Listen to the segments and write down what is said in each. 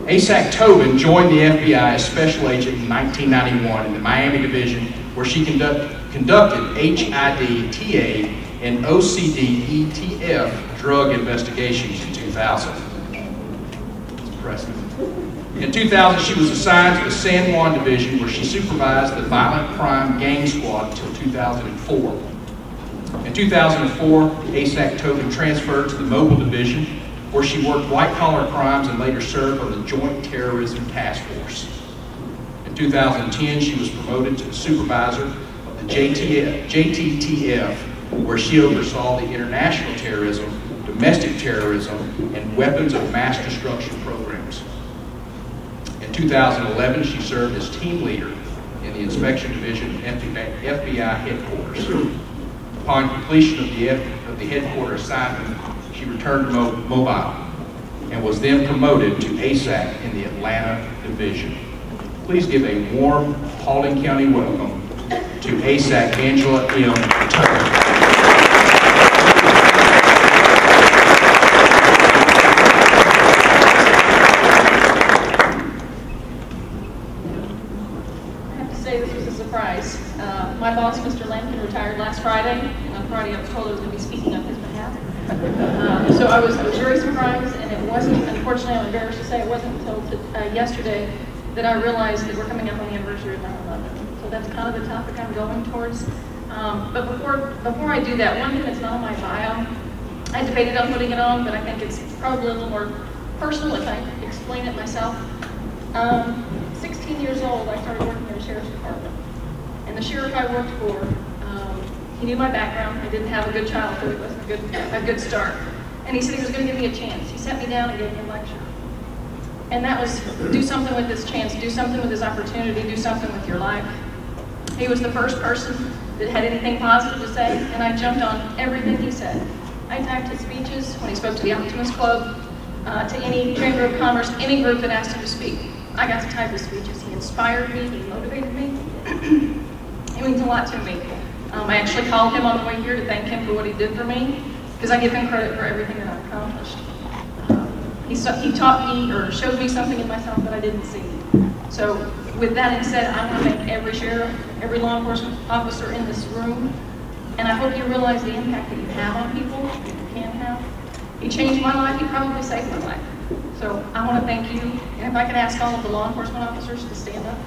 ASAC Tobin joined the FBI as special agent in 1991 in the Miami Division, where she conducted HID, TA, and OCD, ETF drug investigations in 2000. That's impressive. In 2000, she was assigned to the San Juan Division, where she supervised the Violent Crime Gang Squad until 2004. In 2004, ASAC Tobin transferred to the Mobile Division, where she worked white-collar crimes and later served on the Joint Terrorism Task Force. In 2010, she was promoted to the supervisor of the JTTF, where she oversaw the international terrorism, domestic terrorism, and weapons of mass destruction programs. In 2011, she served as team leader in the Inspection Division of FBI headquarters. Upon completion of the headquarters assignment, she returned to Mobile and was then promoted to ASAC in the Atlanta Division. Please give a warm Paulding County welcome to ASAC Angela M. Tucker. My boss, Mr. Lampkin, retired last Friday, and on Friday I was told I was going to be speaking on his behalf. So I was very surprised, and it wasn't, unfortunately, I'm embarrassed to say, it wasn't until yesterday that I realized that we're coming up on the anniversary of 9/11. So that's kind of the topic I'm going towards. But before I do that, one thing that's not on my bio, I debated on putting it on, but I think it's probably a little more personal if I explain it myself. 16 years old, I started working in the Sheriff's Department. And the sheriff I worked for, he knew my background. I didn't have a good childhood. It wasn't a good start. And he said he was going to give me a chance. He sat me down and gave me a lecture. And that was, do something with this chance, do something with this opportunity, do something with your life. He was the first person that had anything positive to say, and I jumped on everything he said. I typed his speeches when he spoke to the Optimist Club, to any Chamber of Commerce, any group that asked him to speak. I got to type his speeches. He inspired me, he motivated me. It means a lot to me. I actually called him on the way here to thank him for what he did for me, because I give him credit for everything that I've accomplished. He taught me or showed me something in myself that I didn't see. So with that being said, I want to thank every sheriff, every law enforcement officer in this room, and I hope you realize the impact that you have on people, that you can have. He changed my life, he probably saved my life. So I want to thank you, and if I could ask all of the law enforcement officers to stand up.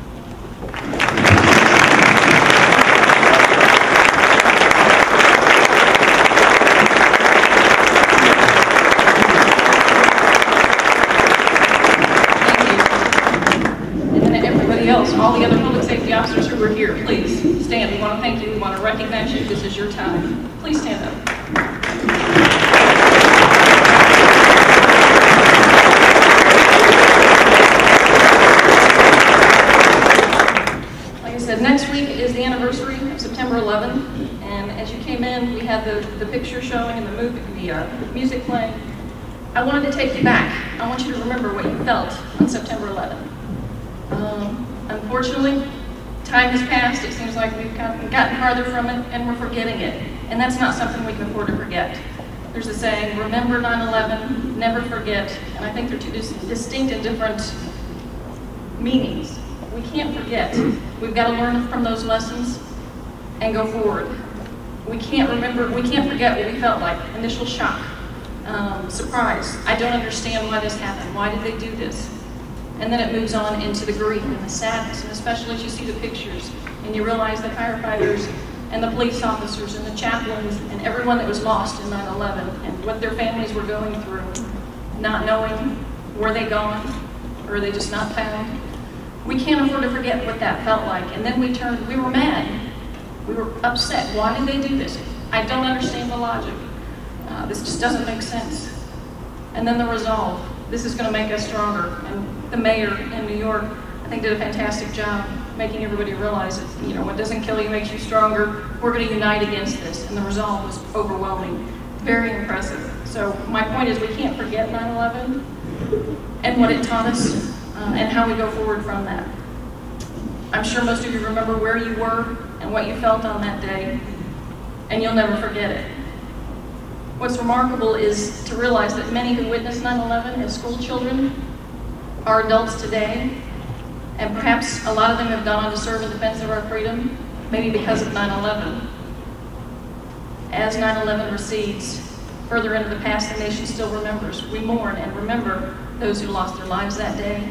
All the other public safety officers who are here, please stand. We want to thank you. We want to recognize you. This is your time. Please stand up. Like I said, next week is the anniversary of September 11th, and as you came in, we had the picture showing and the music playing. I wanted to take you back. I want you to remember what you felt on September 11th. Unfortunately, time has passed. It seems like we've gotten farther from it, and we're forgetting it. And that's not something we can afford to forget. There's a saying, remember 9/11, never forget. And I think they're two distinct and different meanings. We can't forget. We've got to learn from those lessons and go forward. We can't forget what we felt like. Initial shock, surprise. I don't understand why this happened. Why did they do this? And then it moves on into the grief and the sadness, and especially as you see the pictures and you realize the firefighters and the police officers and the chaplains and everyone that was lost in 9/11 and what their families were going through, not knowing were they gone or are they just not found. We can't afford to forget what that felt like. And then we were mad. We were upset. Why did they do this? I don't understand the logic. This just doesn't make sense. And then the resolve. This is going to make us stronger. And the mayor in New York, I think, did a fantastic job making everybody realize that, you know, what doesn't kill you makes you stronger. We're going to unite against this. And the resolve was overwhelming. Very impressive. So my point is we can't forget 9/11 and what it taught us and how we go forward from that. I'm sure most of you remember where you were and what you felt on that day, and you'll never forget it. What's remarkable is to realize that many who witnessed 9/11 as school children are adults today, and perhaps a lot of them have gone on to serve in defense of our freedom, maybe because of 9/11. As 9/11 recedes further into the past, the nation still remembers. We mourn and remember those who lost their lives that day,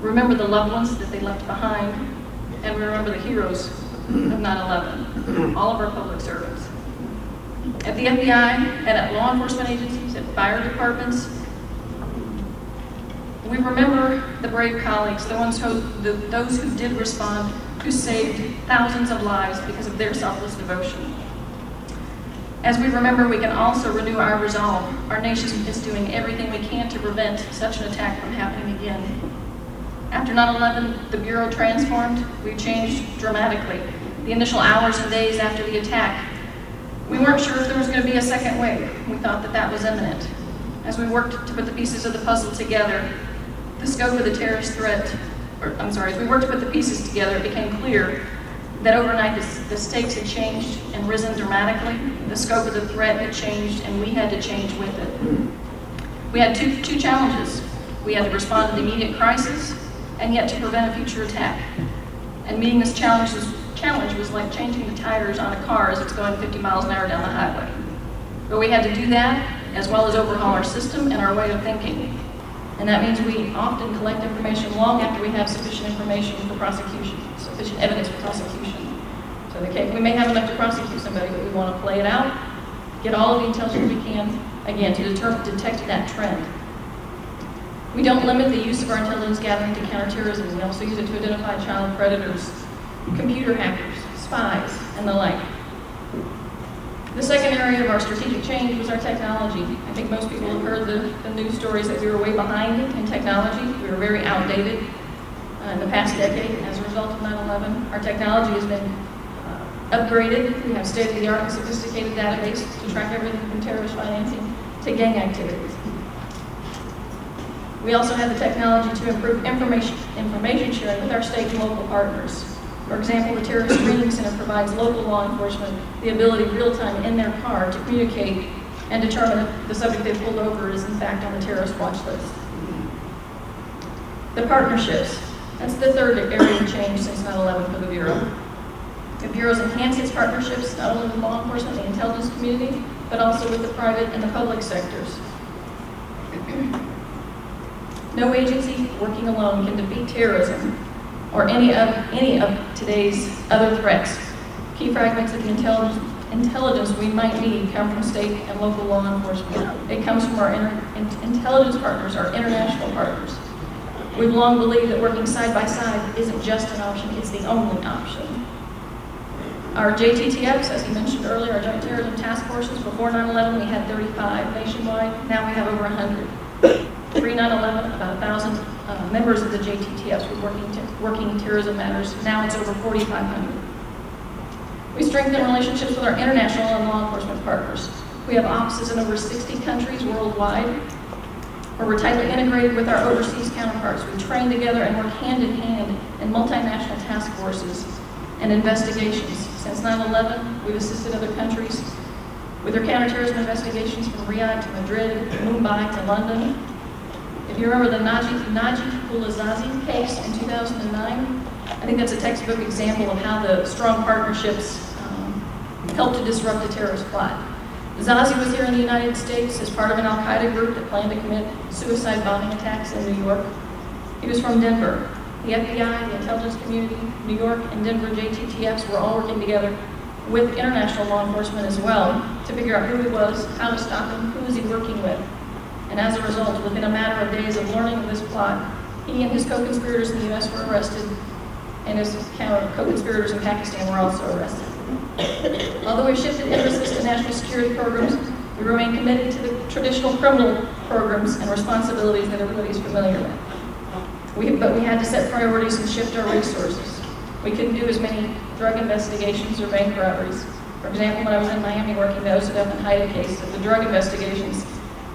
remember the loved ones that they left behind, and we remember the heroes of 9/11, all of our public servants. At the FBI and at law enforcement agencies, at fire departments, we remember the brave colleagues, those who did respond, who saved thousands of lives because of their selfless devotion. As we remember, we can also renew our resolve. Our nation is doing everything we can to prevent such an attack from happening again. After 9/11, the Bureau transformed. We changed dramatically. The initial hours and days after the attack, we weren't sure if there was going to be a second wave. We thought that that was imminent. As we worked to put the pieces of the puzzle together, the scope of the terrorist threat, as we worked to put the pieces together, it became clear that overnight the stakes had changed and risen dramatically. The scope of the threat had changed, and we had to change with it. We had two challenges. We had to respond to the immediate crisis, and yet to prevent a future attack. And meeting this challenge was like changing the tires on a car as it's going 50 miles an hour down the highway. But we had to do that, as well as overhaul our system and our way of thinking. And that means we often collect information long after we have sufficient information for prosecution, sufficient evidence for prosecution. So we may have enough to prosecute somebody, but we want to play it out, get all of the intelligence we can, again, to detect that trend. We don't limit the use of our intelligence gathering to counterterrorism. We also use it to identify child predators, computer hackers, spies, and the like. The second area of our strategic change was our technology. I think most people have heard the news stories that we were way behind in technology. We were very outdated in the past decade as a result of 9/11. Our technology has been upgraded. We have state-of-the-art and sophisticated database to track everything from terrorist financing to gang activities. We also have the technology to improve information sharing with our state and local partners. For example, the Terrorist Screening Center provides local law enforcement the ability real-time in their car to communicate and determine if the subject they pulled over is in fact on the terrorist watch list. The partnerships. That's the third area of change since 9/11 for the Bureau. The Bureau's enhanced its partnerships not only with law enforcement and the intelligence community, but also with the private and the public sectors. No agency working alone can defeat terrorism or any of today's other threats. Key fragments of the intelligence we might need come from state and local law enforcement. It comes from our intelligence partners, our international partners. We've long believed that working side by side isn't just an option, it's the only option. Our JTTFs, as he mentioned earlier, our Joint Terrorism Task Forces, before 9/11 we had 35 nationwide, now we have over 100. Pre-9/11, about 1,000 members of the JTTFs were working in terrorism matters. Now it's over 4,500. We strengthen relationships with our international and law enforcement partners. We have offices in over 60 countries worldwide, where we're tightly integrated with our overseas counterparts. We train together and work hand in hand in multinational task forces and investigations. Since 9/11, we've assisted other countries with their counterterrorism investigations from Riyadh to Madrid, Mumbai to London. If you remember the Najib Boulazazi case in 2009, I think that's a textbook example of how the strong partnerships helped to disrupt the terrorist plot. Zazi was here in the United States as part of an al-Qaeda group that planned to commit suicide bombing attacks in New York. He was from Denver. The FBI, the intelligence community, New York, and Denver JTTFs were all working together with international law enforcement as well to figure out who he was, how to stop him, who was he working with. And as a result, within a matter of days of learning of this plot, he and his co-conspirators in the U.S. were arrested, and his co-conspirators in Pakistan were also arrested. Although we've shifted emphasis to national security programs, we remain committed to the traditional criminal programs and responsibilities that everybody's familiar with. But we had to set priorities and shift our resources. We couldn't do as many drug investigations or bank robberies. For example, when I was in Miami working the Osadef and Haida case of the drug investigations,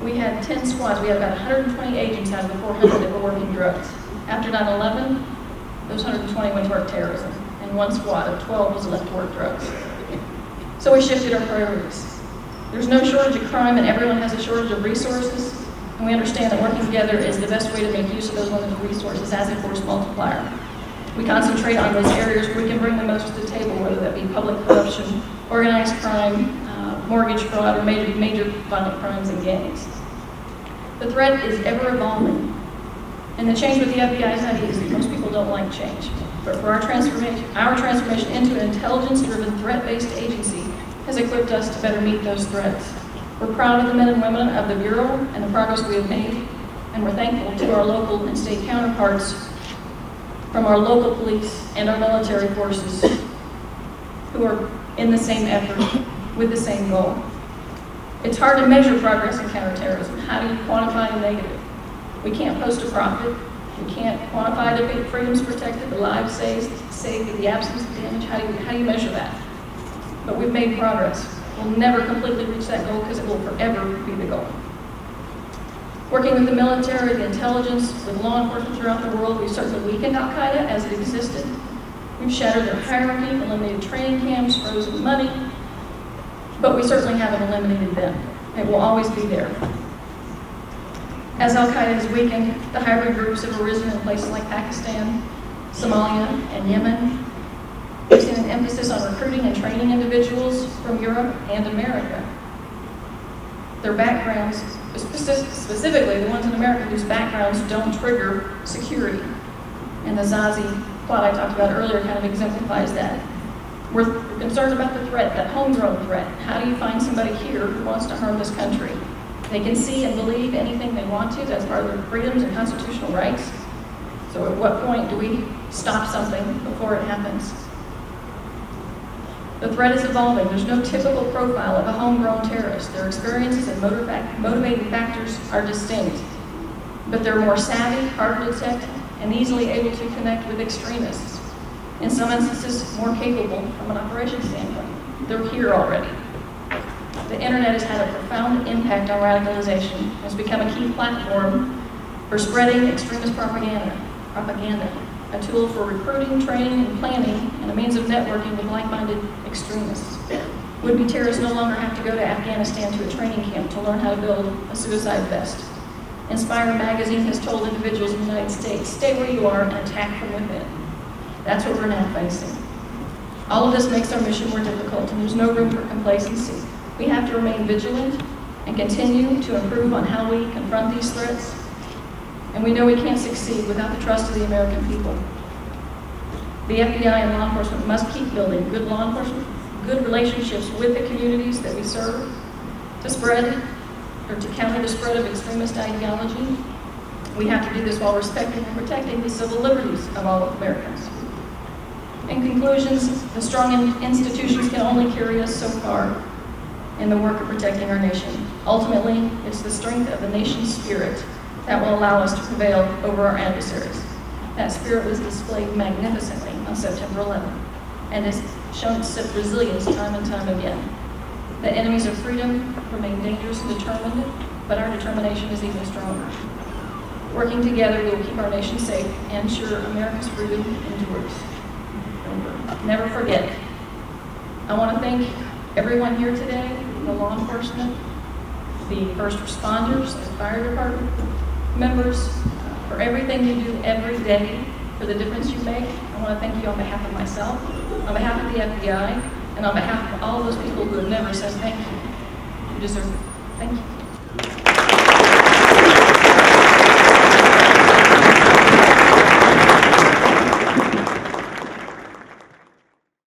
we had 10 squads. We had about 120 agents out of the 400 that were working drugs. After 9/11, those 120 went to work terrorism, and one squad of 12 was left to work drugs. So we shifted our priorities. There's no shortage of crime, and everyone has a shortage of resources. And we understand that working together is the best way to make use of those limited resources as a force multiplier. We concentrate on those areas where we can bring the most to the table, whether that be public corruption, organized crime, mortgage fraud, or major violent crimes and gangs. The threat is ever evolving. And the change with the FBI is not easy. Most people don't like change. But for our transformation into an intelligence-driven, threat-based agency has equipped us to better meet those threats. We're proud of the men and women of the Bureau and the progress we have made, and we're thankful to our local and state counterparts from our local police and our military forces who are in the same effort with the same goal. It's hard to measure progress in counterterrorism. How do you quantify the negative? We can't post a profit. We can't quantify the freedoms protected, the lives saved, the absence of damage. How do you measure that? But we've made progress. We'll never completely reach that goal because it will forever be the goal. Working with the military, the intelligence, with law enforcement throughout the world, we've certainly weakened Al-Qaeda as it existed. We've shattered their hierarchy, eliminated training camps, frozen money, but we certainly haven't eliminated them. It will always be there. As Al-Qaeda has weakened, the hybrid groups have arisen in places like Pakistan, Somalia, and Yemen. We've seen an emphasis on recruiting and training individuals from Europe and America. Their backgrounds, specifically the ones in America whose backgrounds don't trigger security. And the Zazi plot I talked about earlier kind of exemplifies that. We're concerned about the threat, that homegrown threat. How do you find somebody here who wants to harm this country? They can see and believe anything they want to. That's part of their freedoms and constitutional rights. So at what point do we stop something before it happens? The threat is evolving. There's no typical profile of a homegrown terrorist. Their experiences and motivating factors are distinct. But they're more savvy, harder to detect, and easily able to connect with extremists. In some instances, more capable from an operations standpoint. They're here already. The internet has had a profound impact on radicalization. It's become a key platform for spreading extremist propaganda, a tool for recruiting, training, and planning, and a means of networking with like-minded extremists. Would-be terrorists no longer have to go to Afghanistan to a training camp to learn how to build a suicide vest. Inspire magazine has told individuals in the United States, stay where you are and attack from within. That's what we're now facing. All of this makes our mission more difficult, and there's no room for complacency. We have to remain vigilant and continue to improve on how we confront these threats. And we know we can't succeed without the trust of the American people. The FBI and law enforcement must keep building good law enforcement, good relationships with the communities that we serve to counter the spread of extremist ideology. We have to do this while respecting and protecting the civil liberties of all Americans. In conclusions, the strong institutions can only carry us so far in the work of protecting our nation. Ultimately, it's the strength of the nation's spirit that will allow us to prevail over our adversaries. That spirit was displayed magnificently on September 11th and has shown its resilience time and time again. The enemies of freedom remain dangerous and determined, but our determination is even stronger. Working together, we will keep our nation safe and ensure America's freedom endures. Never forget. I want to thank everyone here today, the law enforcement, the first responders, the fire department members, for everything you do every day, for the difference you make. I want to thank you on behalf of myself, on behalf of the FBI, and on behalf of all those people who have never said thank you. You deserve it. Thank you.